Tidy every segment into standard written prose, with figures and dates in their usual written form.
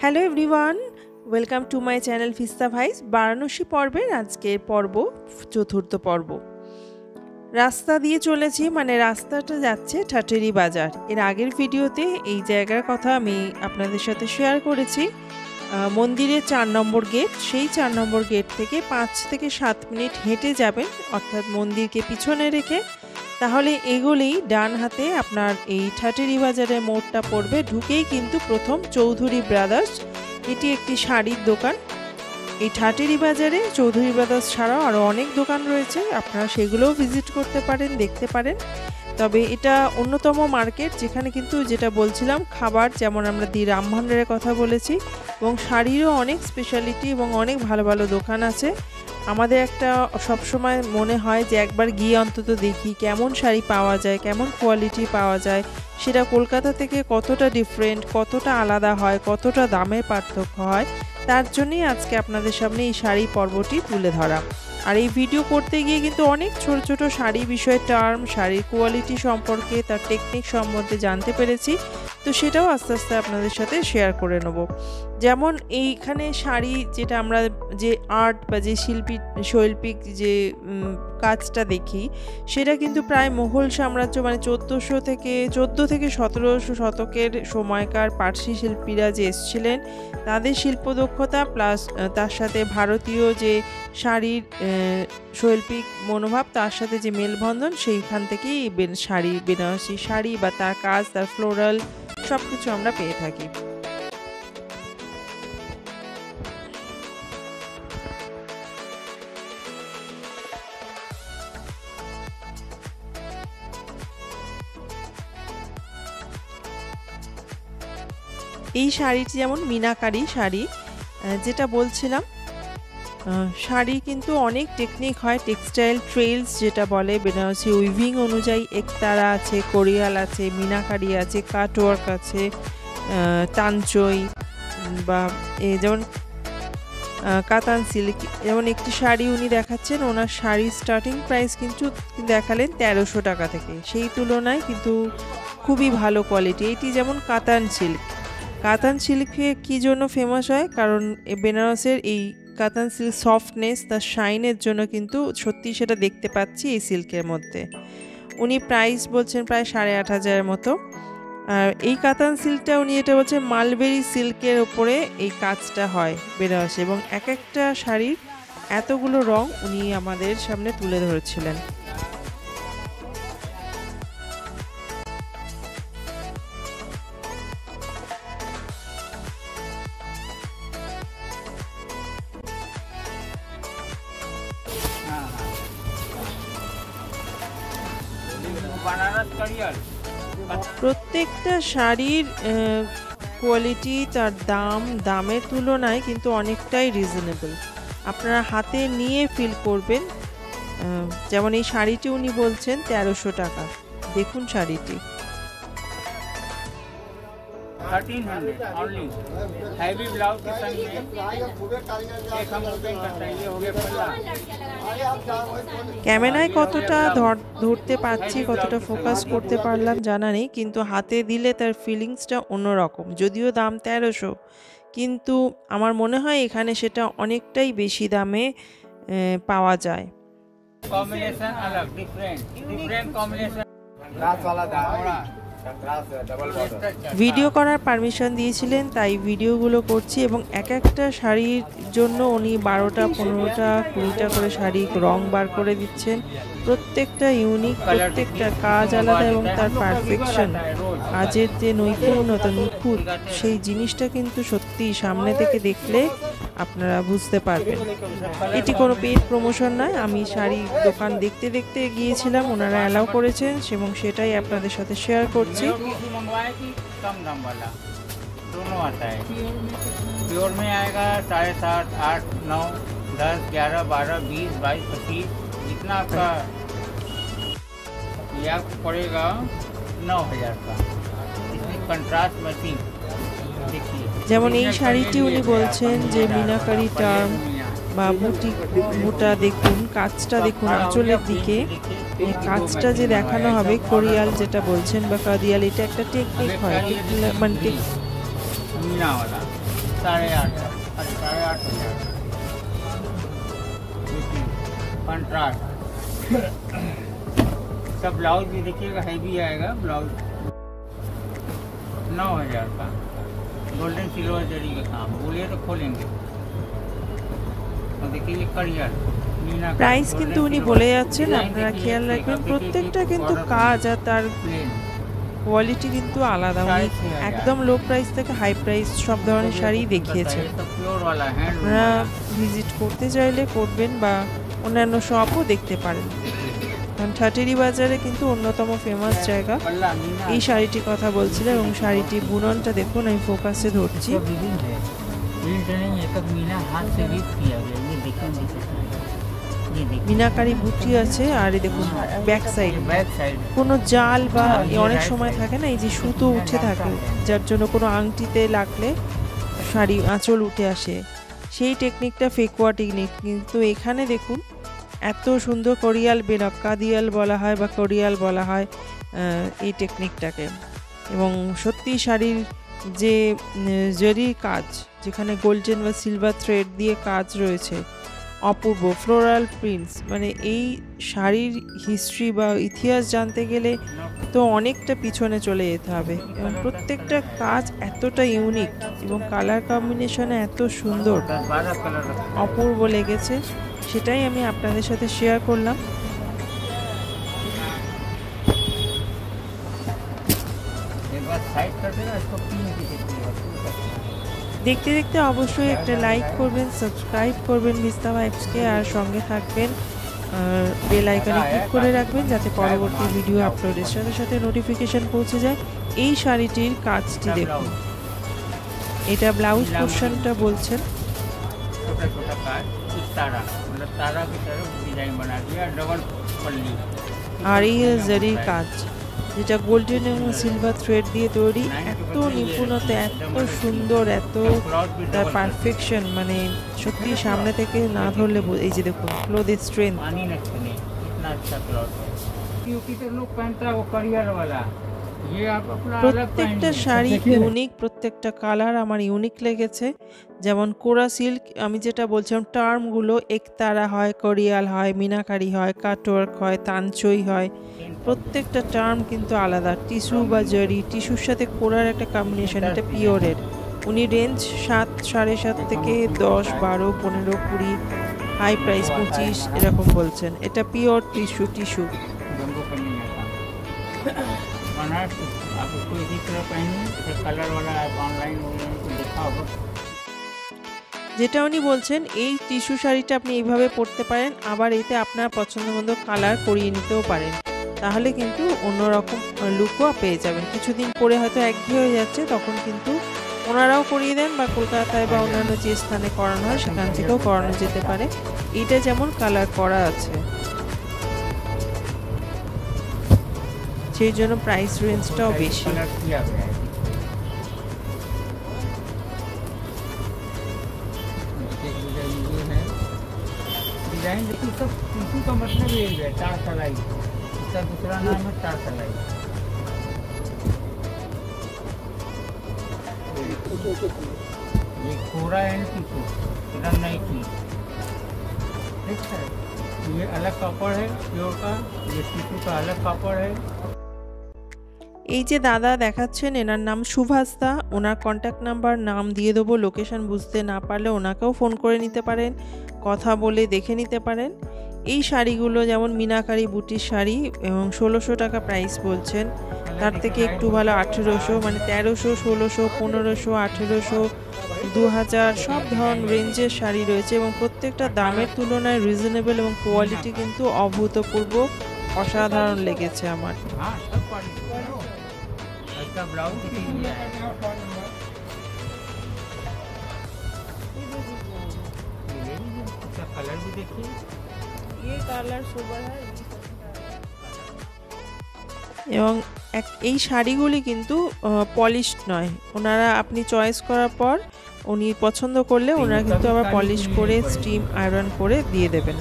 Hello everyone, welcome to my channel ফিস্তা vice. Varanasi পর্বের আজকের পর্ব, চতুর্থ পর্ব। রাস্তা দিয়ে চলেছি, মানে রাস্তাটা যাচ্ছে ঠাটেরি বাজার। এর আগের ভিডিওতে এই জায়গার কথা আমি আপনাদের সাথে শেয়ার করেছি। মন্দিরের 4 নম্বর গেট, সেই 4 নম্বর গেট থেকে 5 থেকে 7 মিনিট হেঁটে যাবেন, অর্থাৎ মন্দিরকে পিছনে রেখে। তাহলে এগুলোই ডান হাতে আপনার এই ঠাটেরি বাজারের মোড়টা পড়বে। ঢুকেই কিন্তু প্রথম চৌধুরী ব্রাদার্স, এটি একটি শাড়ির দোকান। এই ঠাটেরি বাজারে চৌধুরী ব্রাদার্স ছাড়াও আরও অনেক দোকান রয়েছে, আপনারা সেগুলোও ভিজিট করতে পারেন, দেখতে পারেন। তবে এটা অন্যতম মার্কেট যেখানে কিন্তু যেটা বলছিলাম, খাবার যেমন আমরা দি রাম ভান্ডারের কথা বলেছি, এবং শাড়িরও অনেক স্পেশালিটি এবং অনেক ভালো ভালো দোকান আছে। আমাদের একটা সবসময় মনে হয় যে একবার গিয়ে অন্তত দেখি কেমন শাড়ি পাওয়া যায়, কেমন কোয়ালিটি পাওয়া যায়, সেটা কলকাতা থেকে কতটা ডিফারেন্ট, কতটা আলাদা হয়, কতটা দামের পার্থক্য হয়। তার জন্যই আজকে আপনাদের সামনে এই শাড়ি পর্বটি তুলে ধরা। আর এই ভিডিও করতে গিয়ে কিন্তু অনেক ছোট ছোট শাড়ি বিষয়ে টার্ম, শাড়ির কোয়ালিটি সম্পর্কে, তার টেকনিক সম্বন্ধে জানতে পেরেছি। তো সেটাও আস্তে আস্তে আপনাদের সাথে শেয়ার করে নেব। যেমন এইখানে শাড়ি যেটা আমরা যে আর্ট বা যে শৈল্পিক যে কাজটা দেখি, সেটা কিন্তু প্রায় মুঘল সাম্রাজ্য, মানে 1400 থেকে 1700 শতকের সময়কার পার্সি শিল্পীরা যে এসেছিলেন, তাদের শিল্পদক্ষতা প্লাস তার সাথে ভারতীয় যে শাড়ির শৈল্পিক মনোভাব, তার সাথে যে মেলবন্ধন, সেইখান থেকেই শাড়ি, বেনারসি শাড়ি বা তার কাজ, তার ফ্লোরাল সব কিছু আমরা পেয়ে থাকি। এই শাড়িটি যেমন মিনাকারি শাড়ি, যেটা বলছিলাম, শাড়ি কিন্তু অনেক টেকনিক হয়, টেক্সটাইল ট্রেলস যেটা বলে, বেনারসি উইভিং অনুযায়ী একতারা আছে, কোরিয়াল আছে, মিনাকারি আছে, কাটওয়ার্ক আছে, তানচই বা যেমন কাতান সিল্ক। যেমন একটি শাড়ি উনি দেখাচ্ছেন, ওনার শাড়ির স্টার্টিং প্রাইস কিন্তু দেখালেন 1300 টাকা থেকে, সেই তুলনায় কিন্তু খুবই ভালো কোয়ালিটি। এটি যেমন কাতান সিল্ক। কাতান সিল্কে কী জন্য ফেমাস হয়? কারণ বেনারসের এই কাতান সিল্ক সফটনেস, তার শাইনের জন্য কিন্তু সত্যি সেটা দেখতে পাচ্ছি এই সিল্কের মধ্যে। উনি প্রাইস বলছেন প্রায় 8500 মতো। আর এই কাতান সিল্কটা উনি এটা বলছেন মালবেরি সিল্কের ওপরে এই কাজটা হয় বেনারসে, এবং এক একটা শাড়ির এতগুলো রং উনি আমাদের সামনে তুলে ধরেছিলেন। প্রত্যেকটা শাড়ির কোয়ালিটি, তার দামের তুলনায় কিন্তু অনেকটাই রিজনেবল, আপনারা হাতে নিয়ে ফিল করবেন। যেমন এই শাড়িটি উনি বলছেন 1300 টাকা। দেখুন শাড়িটি, 1300 only. Heavy blouse के संग में एक हम ओपन करते हैं, ये हो गया पल्ला। ক্যামেরায় কতটা ধরতে পারছি, কতটা ফোকাস করতে পারলাম জানা নেই, কিন্তু হাতে দিলে তার ফিলিংসটা অন্যরকম। যদিও দাম 1300, কিন্তু আমার মনে হয় এখানে সেটা অনেকটাই বেশি দামে পাওয়া যায়। कॉम्बिनेशन अलग, डिफरेंट कॉम्बिनेशन। रात वाला दामड़ा ভিডিও করার পারমিশন দিয়েছিলেন, তাই ভিডিওগুলো করছি। এবং এক একটা শাড়ির জন্য উনি 12টা 15টা 20টা করে শাড়ি রং বার করে দিচ্ছেন। প্রত্যেকটা ইউনিক, প্রত্যেকটা কাজ আলাদা, এবং তার পারফেকশন, কাজের যে নৈপুণ্যতা, নিখুঁত, সেই জিনিসটা কিন্তু সত্যি সামনে থেকে দেখলে আপনারা বুঝতে পারবেন। এটি কোনো পেইড প্রমোশন নয়, আমি শাড়ি দোকান দেখতে দেখতে গিয়েছিলাম, ওনারা অ্যালাউ করেছেন এবং সেটাই আপনাদের সাথে শেয়ার করছি। कम दाम वाला दोनों आता है। प्योर में आएगा 7.5, 8, 9, 10, 11, 12, 20, 22, 25, जितना आपका, ये आपको पड़ेगा 9000 का। इसमें कंट्रास्ट मैचिंग देखिए। যেমন এই শাড়িটি উনি বলছেন যে মিনাকারি টার্ম বা বুটা দেখুন, কাজটা দেখুন, আঁচলের দিকে কাজটা যে দেখানো হবে, কোরিয়াল যেটা বলছেন বা কাদিয়াল, এটা একটা টেকনিক হয়, মানে मीना वाला 8,500 8,500 कंट्रास्ट। सब ब्लाउज भी देखिएगा हैवी आएगा ब्लाउज 9,000 का। गोल्डन सिल्वर जरी का काम, बोलिए तो खोलेंगे। और देखिए ये करियर প্রাইস কিন্তু উনি বলে যাচ্ছেন, আপনারা খেয়াল রাখবেন প্রত্যেকটা কিন্তু কাজ আর তার কোয়ালিটি কিন্তু আলাদা। উনি একদম লো প্রাইস থেকে হাই প্রাইস সব ধরনের শাড়ি দেখিয়েছেন। আপনারা ভিজিট করতে চাইলে করবেন বা অন্যান্য শপও দেখতে পারেন, কারণ ঠাটেরি বাজারে কিন্তু অন্যতম ফেমাস জায়গা। এই শাড়িটির কথা বলছিল এবং শাড়িটি বুননটা দেখুন, আমি ফোকাসে ধরছি। মিনাকারি বুটি আছে আর এই দেখুন ব্যাক সাইড কোনো জাল বা অনেক সময় থাকে না এই যে সুতো উঠে থাকে, যার জন্য কোনো আংটিতে লাগলে শাড়ি আঁচল উঠে আসে, সেই টেকনিকটা ফেকুয়া টেকনিক। কিন্তু এখানে দেখুন এত সুন্দর কোরিয়াল বেনক, কাদিয়াল বলা হয় বা কোরিয়াল বলা হয় এই টেকনিকটাকে। এবং সত্যি শাড়ির যে জরির কাজ, যেখানে গোল্ডেন বা সিলভার থ্রেড দিয়ে কাজ রয়েছে, অপূর্ব ফ্লোরাল প্রিন্টস। মানে এই শাড়ির হিস্ট্রি বা ইতিহাস জানতে গেলে তো অনেকটা পিছনে চলে যেতে হবে। এবং প্রত্যেকটা কাজ এতটা ইউনিক এবং কালার কম্বিনেশনে এত সুন্দর, অপূর্ব লেগেছে, সেটাই আমি আপনাদের সাথে শেয়ার করলাম। দেখতে দেখতে অবশ্যই একটা লাইক করবেন, সাবস্ক্রাইব করবেন ভিস্তা ভাইবসকে, আর সঙ্গে থাকবেন, আর বেল আইকনে ক্লিক করে রাখবেন যাতে পরবর্তী ভিডিও আপলোডের সাথে সাথে নোটিফিকেশন পৌঁছে যায়। এই শাড়িটির কাজটি দেখুন, এটা ব্লাউজ পোর্শনটা বলছেন, আর এই জরির কাজ যেটা গোল্ডেন এবং সিলভার থ্রেড দিয়ে তৈরি, এত নিপুণতা, এত সুন্দর, এত তার পারফেকশন, মানে সত্যি সামনে থেকে না ধরলে এই যে দেখুন ক্লোথের স্ট্রেংথ। প্রত্যেকটা শাড়ি ইউনিক, প্রত্যেকটা কালার আমার ইউনিক লেগেছে। যেমন কোরা সিল্ক, আমি যেটা বলছিলাম টার্মগুলো, একতারা হয়, কোরিয়াল হয়, মিনাকারি হয়, কাটওয়ার্ক হয়, তানচই হয়, প্রত্যেকটা টার্ম কিন্তু আলাদা। টিস্যু বা জরি, টিস্যুর সাথে কোরার একটা কম্বিনেশন, এটা পিওরের। উনি রেঞ্জ 7, 7.5 থেকে 10, 12, 15, 20, হাই প্রাইস 25 এরকম বলছেন। এটা পিওর টিস্যু। যেটা উনি বলছেন, এই টিস্যু শাড়িটা আপনি এইভাবে পরতে পারেন, আবার এতে আপনার পছন্দ মতো কালার করিয়ে নিতেও পারেন, তাহলে কিন্তু অন্যরকম লুকও পেয়ে যাবেন। কিছুদিন পরে হয়তো একঘেয়ে হয়ে যাচ্ছে, তখন কিন্তু ওনারাও করিয়ে দেন, বা কলকাতায় বা অন্যান্য যে স্থানে করানো হয় সেখান থেকেও করানো যেতে পারে। এটা যেমন কালার করা আছে, সেই জন্য প্রাইস রেঞ্জটাও বেশি। डिजाइन देखिए, सब टिश्यू का मतलब यही है, 4 सलाई, इसका दूसरा नाम है 4 सलाई। ये कोरा एंड टिश्यू, इधर नहीं थी, ठीक है। ये अलग कापड़ है प्योर का, ये टिश्यू का अलग कापड़ है। এই যে দাদা দেখাচ্ছেন, এনার নাম সুভাষ দা। ওনার কন্ট্যাক্ট নাম্বার নাম দিয়ে দেবো, লোকেশন বুঝতে না পারলে ওনাকেও ফোন করে নিতে পারেন, কথা বলে দেখে নিতে পারেন। এই শাড়িগুলো যেমন মিনাকারি বুটির শাড়ি, এবং 1600 টাকা প্রাইস বলছেন, তার থেকে একটু ভালো 1800, মানে 1300, 1600, 1500, 1800, 2000 সব ধরনের রেঞ্জের শাড়ি রয়েছে। এবং প্রত্যেকটা দামের তুলনায় রিজনেবল এবং কোয়ালিটি কিন্তু অভূতপূর্ব, অসাধারণ লেগেছে আমার। इसका ब्लाउज इसका कलर भी देखिए, ये कलर सुपर है। এবং এই শাড়িগুলি কিন্তু পলিশড নয়, ওনারা আপনি চয়েস করার পর উনি পছন্দ করলে ওনারা কিন্তু আবার পলিশ করে স্টিম আয়রন করে দিয়ে দেবেন।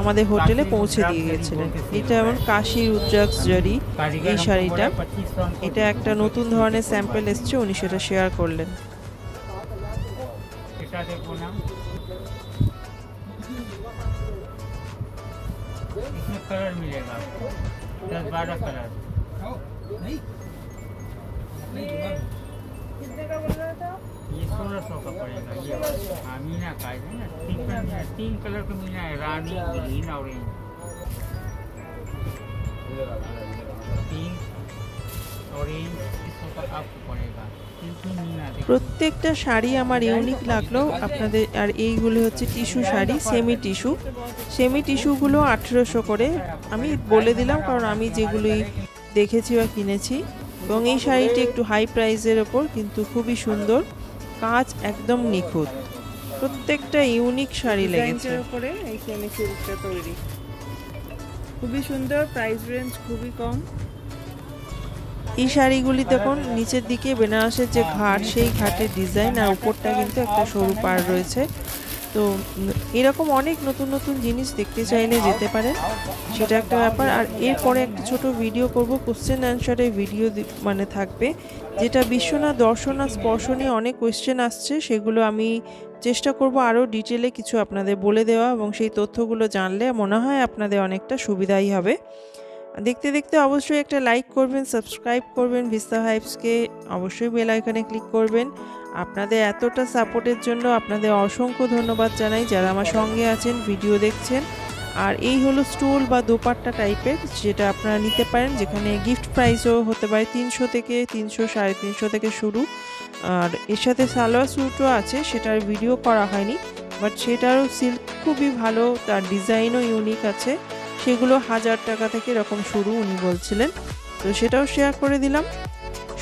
আমাদের হোটেলে পৌঁছে দিয়ে গেছিলেন। এটা এমন কাশি রুদ্রাক্ষ জরি এই শাড়িটা, এটা একটা নতুন ধরনের স্যাম্পল এসছে, উনি সেটা শেয়ার করলেন। दुपट्टा देखो ना, इसमें कलर मिलेगा आपको 10-12 कलर। कितने का बोल रहा था? ये 1600 का पड़ेगा। ये हाँ मीना का है ना, 3 कलर का मीना है, रानी, ग्रीन, ऑरेंज। 3 ऑरेंज 300 का आपको पड़ेगा। প্রত্যেকটা শাড়ি আমার ইউনিক লাগলো আপনাদের। আর এইগুলো হচ্ছে টিস্যু শাড়ি, সেমি টিস্যুগুলো 1800 করে। আমি বলে দিলাম কারণ আমি যেগুলোই দেখেছি বা কিনেছি। এবং এই শাড়িটি একটু হাই প্রাইসের ওপর, কিন্তু খুবই সুন্দর, কাজ একদম নিখুঁত, প্রত্যেকটা ইউনিক শাড়ি লেগেছে। উপরে এই সেমি সিল্কটা তৈরি, খুবই সুন্দর, প্রাইস রেঞ্জ খুবই কম। এই শাড়িগুলি দেখুন নিচের দিকে বেনারসের যে ঘাট, সেই ঘাটের ডিজাইন, আর উপরটা কিন্তু একটা সরু পাড় রয়েছে। তো এরকম অনেক নতুন নতুন জিনিস দেখতে চাইলে যেতে পারেন, সেটা একটা ব্যাপার। আর এরপরে একটা ছোট ভিডিও করব, কোশ্চেন অ্যান্সারের ভিডিও মানে থাকবে, যেটা বিশ্বনাথ দর্শন আর স্পর্শ নিয়ে অনেক কোয়েশ্চেন আসছে, সেগুলো আমি চেষ্টা করব আরও ডিটেলে কিছু আপনাদের বলে দেওয়া, এবং সেই তথ্যগুলো জানলে মনে হয় আপনাদের অনেকটা সুবিধাই হবে। দেখতে দেখতে অবশ্যই একটা লাইক করবেন, সাবস্ক্রাইব করবেন ভিস্তা ভাইবসকে, অবশ্যই বেল আইকনে ক্লিক করবেন। আপনাদের এতটা সাপোর্টের জন্য আপনাদের অসংখ্য ধন্যবাদ জানাই, যারা আমার সঙ্গে আছেন, ভিডিও দেখছেন। আর এই হলো স্টোল বা দোপাট্টা টাইপের, যেটা আপনারা নিতে পারেন, যেখানে গিফট প্রাইসও হতে পারে 300 থেকে 300, 350 থেকে শুরু। আর এর সাথে সালোয়ার স্যুটও আছে, সেটার ভিডিও করা হয়নি, বাট সেটারও সিল্ক খুবই ভালো, তার ডিজাইনও ইউনিক আছে। সেগুলো 1000 টাকা থেকে এরকম শুরু উনি বলছিলেন, তো সেটাও শেয়ার করে দিলাম।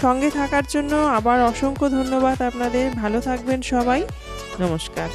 সঙ্গে থাকার জন্য আবার অসংখ্য ধন্যবাদ আপনাদের। ভালো থাকবেন সবাই, নমস্কার।